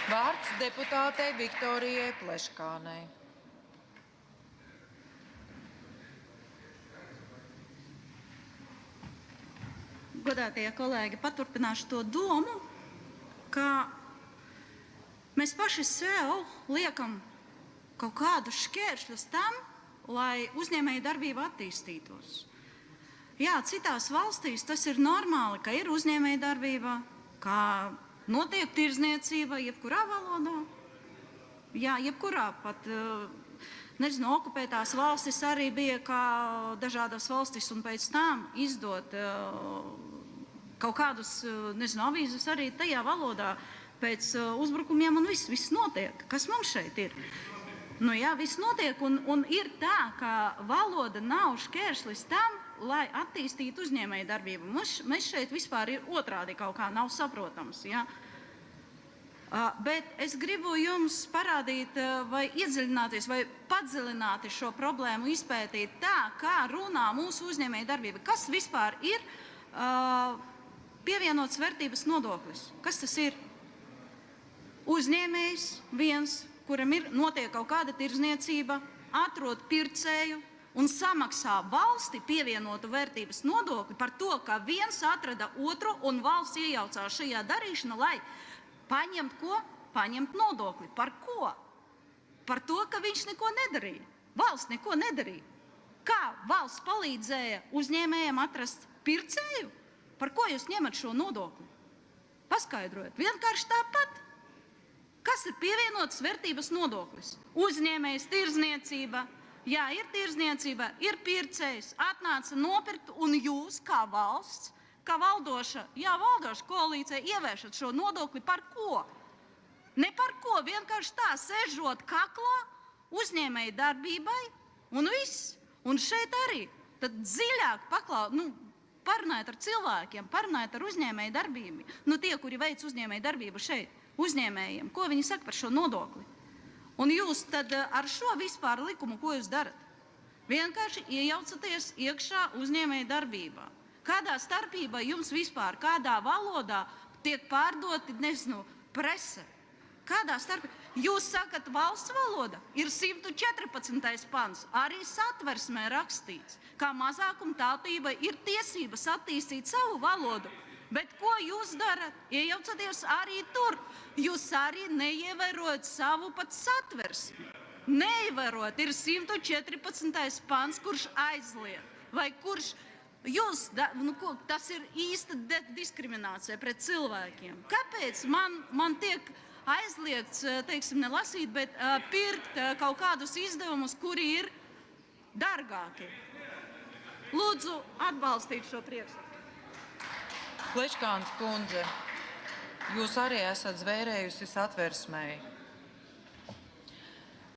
Vārds deputātei Viktorijai Pleškānei. Godātie kolēģi, paturpināšu to domu, ka mēs paši sev liekam kaut kādus šķēršļus tam, lai uzņēmēja darbība attīstītos. Jā, citās valstīs tas ir normāli, ka ir uzņēmēja darbība, ka notiek tirdzniecība jebkurā valodā. Jā, jebkurā pat, nezinu, okupētās valstis arī bija kā dažādas valstis, un pēc tam izdot kaut kādus, nezinu, avīzes arī tajā valodā pēc uzbrukumiem, un viss notiek. Kas mums šeit ir? Nu jā, viss notiek, un ir tā, ka valoda nav šķērslis tam, lai attīstītu uzņēmēju darbību. Mēs šeit vispār ir otrādi kaut kā nav saprotams, jā. Bet es gribu jums parādīt vai iedziļināties vai padziļināti šo problēmu izpētīt tā, kā runā mūsu uzņēmēju darbība. Kas vispār ir pievienotas vērtības nodoklis? Kas tas ir? Uzņēmējs viens, kuram notiek kaut kāda tirdzniecība, atrod pircēju un samaksā valsti pievienotu vērtības nodokli par to, ka viens atrada otru un valsts iejaucās šajā darīšanā, lai paņemt ko? Paņemt nodokli. Par ko? Par to, ka viņš neko nedarīja. Valsts neko nedarīja. Kā valsts palīdzēja uzņēmējiem atrast pircēju? Par ko jūs ņemat šo nodokli? Paskaidrojiet. Vienkārši tāpat. Kas ir pievienotas vērtības nodoklis? Uzņēmējs, tirdzniecība. Jā, ir tirdzniecība, ir pircējs, atnāca nopirkt, un jūs, kā valsts, kā valdoša koalīcija, ieviešat šo nodokli par ko? Ne par ko, vienkārši tā, sežot kaklā uzņēmēja darbībai, un viss. Un šeit arī tad dziļāk parunājot ar cilvēkiem, parunājot ar uzņēmēju darbību. Nu, tie, kuri veic uzņēmēju darbību šeit, uzņēmējiem, ko viņi saka par šo nodokli? Un jūs tad ar šo vispār likumu, ko jūs darat? Vienkārši iejaucaties iekšā uzņēmēja darbībā. Kādā starpībā jums vispār, kādā valodā tiek pārdoti, nezinu, prese? Kādā starpībā? Jūs sakat, valsts valoda ir 114. pants, arī satversmē rakstīts, kā mazākumtautībai ir tiesības attīstīt savu valodu. Bet ko jūs darat? Iejaucaties arī tur. Jūs arī neievērojat savu pat satversmi. Neievērojat, ir 114. pants, kurš aizliedz, vai kurš tas ir īsta diskriminācija pret cilvēkiem. Kāpēc man tiek aizliegts, teiksim, nelasīt, bet pirkt kaut kādus izdevumus, kuri ir dārgāki? Lūdzu, atbalstīt šo priekšlikumu. Pleškānes kundze, jūs arī esat zvērējusi satversmei.